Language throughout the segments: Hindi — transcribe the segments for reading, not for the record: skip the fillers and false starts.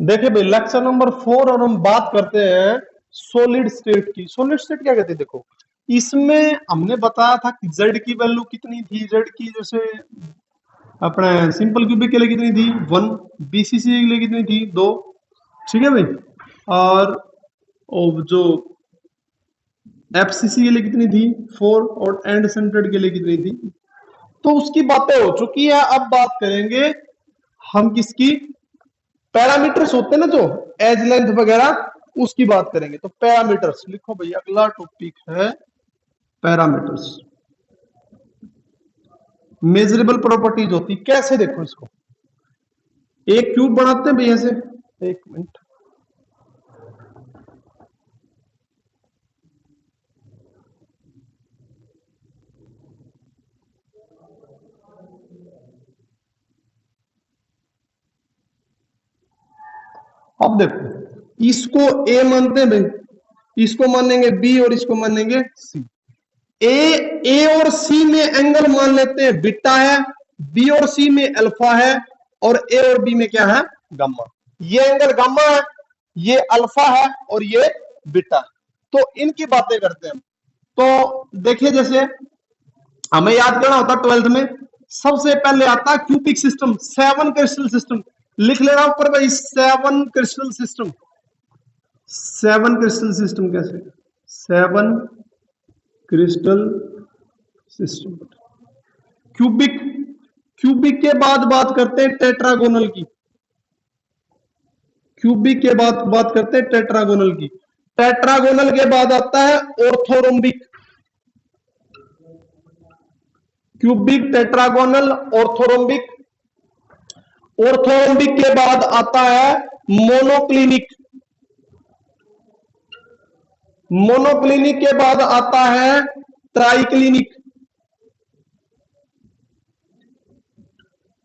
देखिए भाई, लेक्चर नंबर 4 और हम बात करते हैं सॉलिड स्टेट की। सॉलिड स्टेट क्या कहते हैं? देखो, इसमें हमने बताया था कि जेड की वैल्यू कितनी थी। जेड की जैसे अपने सिंपल क्यूबिक के लिए कितनी थी 1, बीसीसी के लिए कितनी थी 2, ठीक है भाई। और जो एफसीसी के लिए कितनी थी 4, और एंड सेंटर्ड के लिए कितनी थी। तो उसकी बातें हो चुकी है। अब बात करेंगे हम किसकी, पैरामीटर्स होते हैं ना जो एज लेंथ वगैरह, उसकी बात करेंगे। तो पैरामीटर्स लिखो भाई, अगला टॉपिक है पैरामीटर्स। मेजरेबल प्रॉपर्टीज होती कैसे, देखो इसको एक क्यूब बनाते हैं भैया से। एक मिनट, अब देखो इसको ए मानते हैं भाई, इसको मानेंगे बी और इसको मानेंगे सी। ए और सी में एंगल मान लेते हैं बीटा है, बी और सी में अल्फा है, और ए और बी में क्या है गामा। ये एंगल गामा है, ये अल्फा है, और ये बीटा। तो इनकी बातें करते हैं। तो देखिए, जैसे हमें याद करना होता 12th में, सबसे पहले आता है क्यूबिक सिस्टम, 7 क्रिस्टल सिस्टम। लिख लेना ऊपर भाई 7 क्रिस्टल सिस्टम। 7 क्रिस्टल सिस्टम कैसे, 7 क्रिस्टल सिस्टम। क्यूबिक, क्यूबिक के बाद बात करते हैं टेट्रागोनल की। क्यूबिक के बाद बात करते हैं टेट्रागोनल की। टेट्रागोनल के बाद आता है orthorhombic. Cubic, tetragonal, orthorhombic. Orthorhombic के बाद आता है मोनोक्लिनिक। मोनोक्लिनिक के बाद आता है ट्राइक्लिनिक।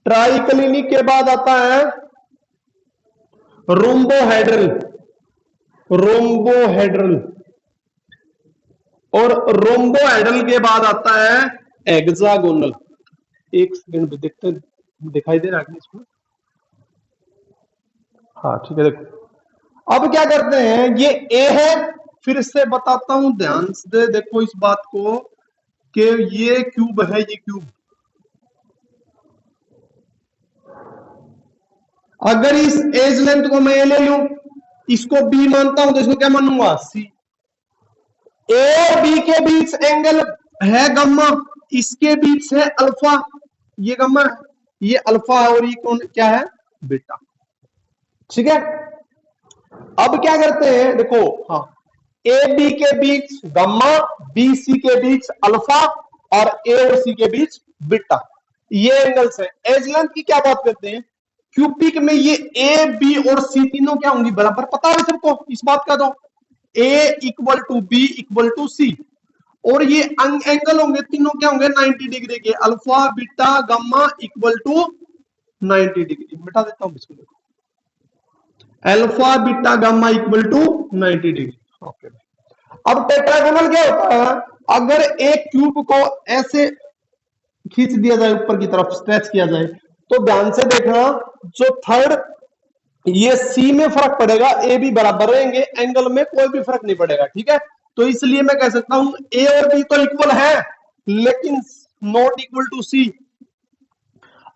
ट्राइक्लिनिक के बाद आता है रोम्बोहेड्रल। रोम्बोहेड्रल, और रोम्बोहेड्रल के बाद आता है हेक्सागोनल। एक सेकंड में देखते, दिखाई दे रहा है इसमें? हाँ ठीक है। देखो अब क्या करते हैं, ये ए है, फिर से बताता हूं ध्यान से देखो इस बात को, कि ये क्यूब है, ये क्यूब। अगर इस एज लेंथ को मैं ए ले लूं, इसको बी मानता हूं, तो इसको क्या मानूंगा सी। ए और बी के बीच एंगल है गामा, इसके बीच है अल्फा, ये गामा, ये अल्फा है, और ये कौन क्या है बीटा, ठीक है। अब क्या करते हैं, देखो, हाँ, ए बी के बीच गामा, बी सी के बीच अल्फा, और ए और सी के बीच बीटा, ये एंगल्स है। एज लेंथ की क्या बात करते हैं, क्यूबिक में ये ए बी और सी तीनों क्या होंगी बराबर, पता है सबको इस बात का। तो A equal to B equal to C, और ये एंगल होंगे तीनों क्या होंगे 90 डिग्री के, alpha beta gamma equal to 90 degree. मिटा देता हूं इसको, देखो alpha beta gamma equal to 90 degree. Okay. अब टेट्रागोनल क्या होता है, अगर एक क्यूब को ऐसे खींच दिया जाए, ऊपर की तरफ स्ट्रेच किया जाए, तो ध्यान से देखना, जो थर्ड, ये सी में फर्क पड़ेगा, ए बी बराबर रहेंगे, एंगल में कोई भी फर्क नहीं पड़ेगा, ठीक है। तो इसलिए मैं कह सकता हूं ए और बी तो इक्वल है, लेकिन नॉट इक्वल टू सी।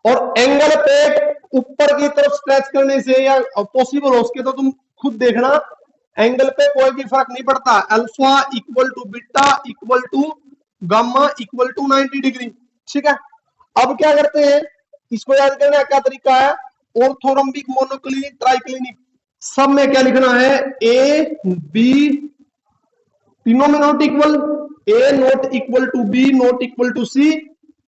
और एंगल पे ऊपर की तरफ स्ट्रेच करने से या पॉसिबल हो सके तो तुम खुद देखना, एंगल पे कोई भी फर्क नहीं पड़ता। Alpha equal to beta equal to gamma equal to 90 degree, ठीक है। अब क्या करते हैं, इसको याद करने का क्या तरीका है, ऑर्थोरम्बिक, मोनोक्लिनिक, ट्राइक्लिनिक, सब में क्या लिखना है, ए बी तीनों में not equal, A not equal to B not equal to C,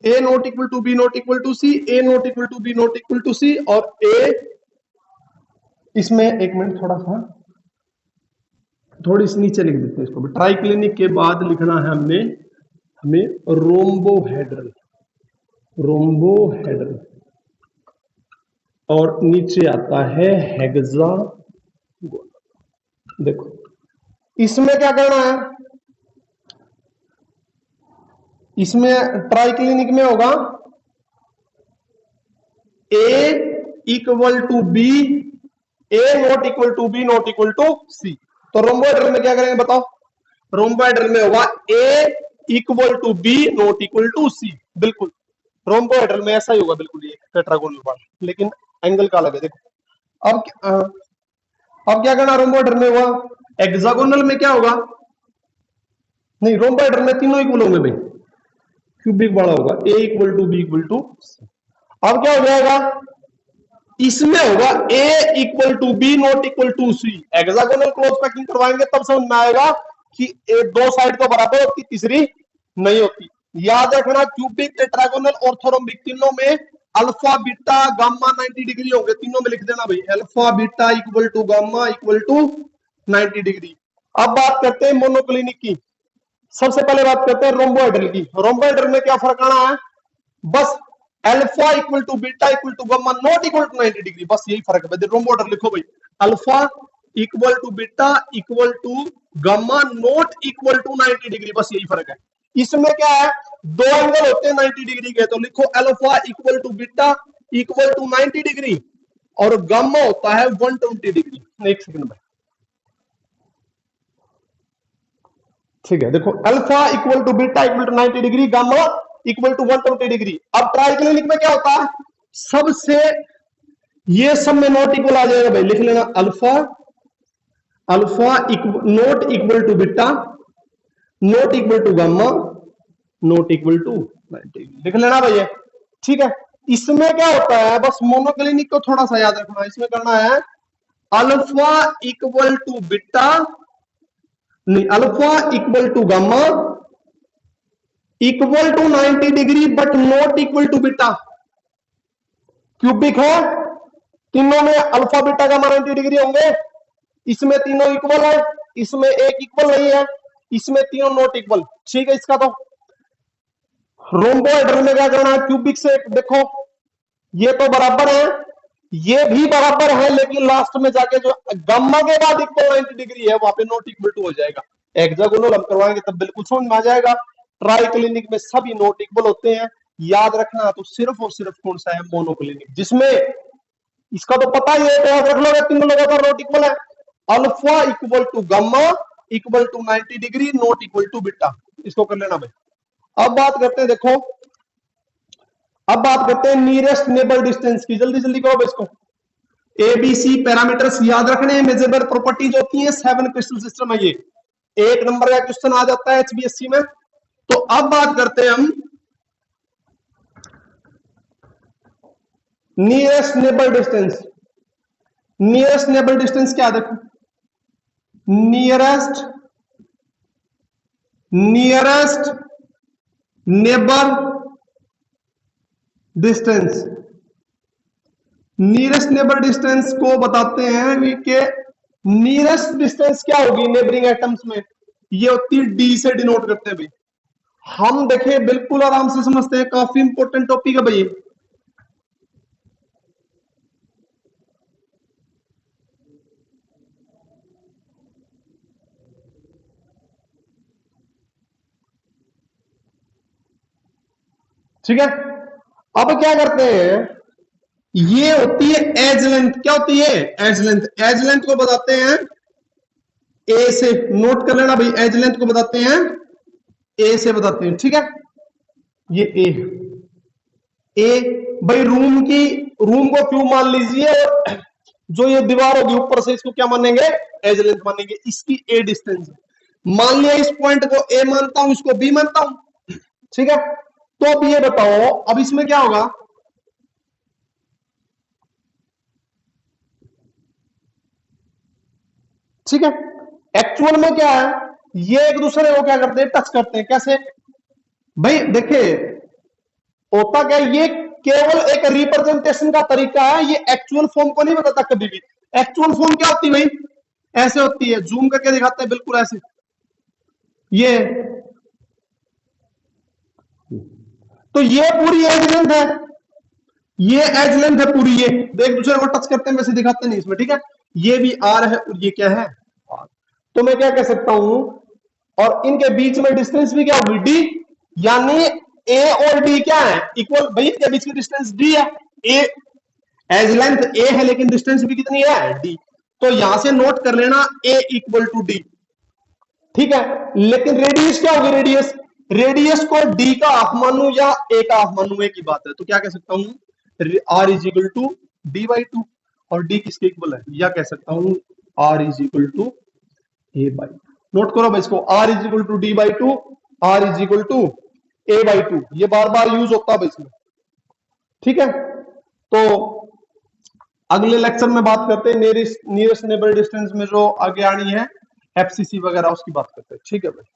A not equal to B not equal to C, A not equal to B not equal to C, और ए इसमें, एक मिनट थोड़ा सा, थोड़ी सी नीचे लिख देते हैं इसको। ट्राइक्लिनिक के बाद लिखना है हमें रोम्बोहेड्रल। रोम्बोहेड्रल, और नीचे आता है हेक्सागोनल। देखो इसमें क्या करना है, इसमें ट्राइक्लिनिक में होगा A equal to B A not equal to B not equal to C. तो रोम्बोइड्रल में क्या करेंगे बताओ? रोम्बोइड्रल में होगा A equal to B not equal to C. बिल्कुल रोम्बोइड्रल में ऐसा ही होगा बिल्कुल, ये टेट्रागोनल वाला, लेकिन एंगल का अलग है। देखो अब क्या करना, रोम्बोइड्रल में हुआ, हेक्सागोनल में क्या होगा? नहीं, रोम्बोइड्रल में तीनों इक्वल होंगे भाई, क्यूबिक वाला होगा A equal to B equal to C. अब क्या हो जाएगा? इसमें होगा A equal to B not equal to C. Hexagonal close packing करवाएंगे तब समझ में आएगा कि दो साइड तो बराबर होती, तीसरी नहीं होती। याद रखना, क्यूबिक, टेट्रागोनल, ऑर्थोरोम्बिक तीनों में अल्फा बीटा गामा 90 डिग्री होंगे, तीनों में लिख देना भाई, alpha beta equal to gamma equal to 90 degree. अब बात करते हैं मोनोक्लिनिक की। सबसे पहले बात करते हैं रोम्बोइड्रल की। रोम्बोइड्रल में क्या फर्क आना है? बस alpha equal to beta equal to gamma not equal to 90 degree, बस यही फर्क है। रोम्बोइड्रल लिखो भाई, alpha equal to beta equal to gamma not equal to 90 degree, बस यही फर्क है। इसमें क्या है? दो एंगल होते हैं 90 डिग्री के, तो लिखो alpha equal to beta equal to 90 degree और गामा होता है 120 डिग्री। एक सेकंड में, ठीक है, देखो alpha equal to beta equal to 90 degree, gamma equal to 120 degree. अब ट्राइक्लिनिक में क्या होता है? सबसे ये सब में नॉट इक्वल आ जाएगा भाई, लिख लेना alpha not equal to beta not equal to gamma not equal to 90, लिख लेना भैया, ठीक है। इसमें क्या होता है? बस मोनोक्लिनिक को थोड़ा सा याद रखना। इसमें करना है अल्फा इक्वल टू बीटा, नहीं, alpha equal to gamma equal to 90 degree but not equal to beta. Cubic है, तीनों में अल्फा बीटा गामा 90 डिग्री होंगे, इसमें तीनों इक्वल है, इसमें एक इक्वल नहीं है, इसमें तीनों नॉट इक्वल, ठीक है। इसका तो रोम्बोइड्रल में क्या करना है? क्यूबिक से देखो, ये तो बराबर है, ये भी बराबर है, लेकिन लास्ट में जाके जो गामा के बाद इक्वल 90 डिग्री है वहां पे नॉट इक्वल टू हो जाएगा। हेक्सागोनल हम करवाएंगे तब बिल्कुल समझ में आ जाएगा। ट्राइक्लिनिक में सभी नॉट इक्वल होते हैं, याद रखना। तो सिर्फ और सिर्फ कौन सा है? मोनोक्लिनिक, जिसमें इसका तो पता ही है, तो याद रख लो, तीनों लगातार नॉट इक्वल है। Alpha equal to gamma equal to 90 degree not equal to beta, इसको कर लेना भाई। अब बात करते हैं, देखो अब बात करते हैं नियरेस्ट नेबर डिस्टेंस की। जल्दी जल्दी करो इसको। एबीसी पैरामीटर्स याद रखने हैं, मेजरेबल प्रॉपर्टीज होती है, 7 क्रिस्टल सिस्टम है ये। एक नंबर का क्वेश्चन आ जाता है एचबीएससी में। तो अब बात करते हैं हम nearest neighbour distance. Nearest neighbour distance क्या? देखो, nearest neighbour distance, nearest neighbour distance को बताते हैं कि नियरेस्ट डिस्टेंस क्या होगी नेबरिंग एटम्स में? ये होती है डी से डिनोट करते हैं भाई। हम देखें, बिल्कुल आराम से समझते हैं, काफी इंपॉर्टेंट टॉपिक है भाई। ठीक है, अब क्या करते हैं? ये होती है एज लेंथ। क्या होती है? As length. एज लेंथ को बताते हैं ए से, नोट कर लेना भाई, एज लेंथ को बताते हैं ए से बताते हैं, ठीक है। ये ए भाई, रूम को क्यों मान लीजिए, जो ये दीवार होगी ऊपर से, इसको क्या मानेंगे? एज लेंथ मानेंगे। इसकी ए डिस्टेंस, मान लिया इस पॉइंट को ए मानता हूं, इसको बी मानता हूं, ठीक है। तो अब ये बताओ, अब इसमें क्या होगा? ठीक है, एक्चुअल में क्या है? ये एक दूसरे को क्या करते हैं? टच करते हैं। कैसे भाई? देखिए, होता क्या, ये केवल एक रिप्रेजेंटेशन का तरीका है, ये एक्चुअल फॉर्म को नहीं बताता कभी भी। एक्चुअल फॉर्म क्या होती है भाई? ऐसे होती है, जूम करके दिखाते हैं, बिल्कुल ऐसे। ये तो ये पूरी एज लेंथ है, ये एज लेंथ है पूरी। ये एक दूसरे को टच करते हैं, वैसे दिखाते नहीं इसमें, ठीक है। ये भी आर है और ये क्या है? आर। तो मैं क्या कह सकता हूं, और इनके बीच में डिस्टेंस भी क्या होगी? डी, यानी ए और डी क्या है? इक्वल। भाई इनके बीच की डिस्टेंस डी है। ए एज लेंथ ए है लेकिन डिस्टेंस भी कितनी है डी, तो यहां से नोट कर लेना ए इक्वल टू डी, ठीक है। लेकिन रेडियस क्या होगी, रेडियस रेडियस को डी का हाफ मानू या ए का हाफ मानू, ए की बात है, तो क्या कह सकता हूं R is equal to D by two, और डी किसके इक्वल है, या कह सकता हूं R is equal to A by, note करो भाई इसको, R is equal to D by two, R is equal to A by two, ये बार बार यूज होता है इसमें, ठीक है। तो अगले लेक्चर में बात करते हैं नियरेस्ट नेबर डिस्टेंस में जो आगे आनी है एफसीसी वगैरह, उसकी बात करते हैं, ठीक है भाई।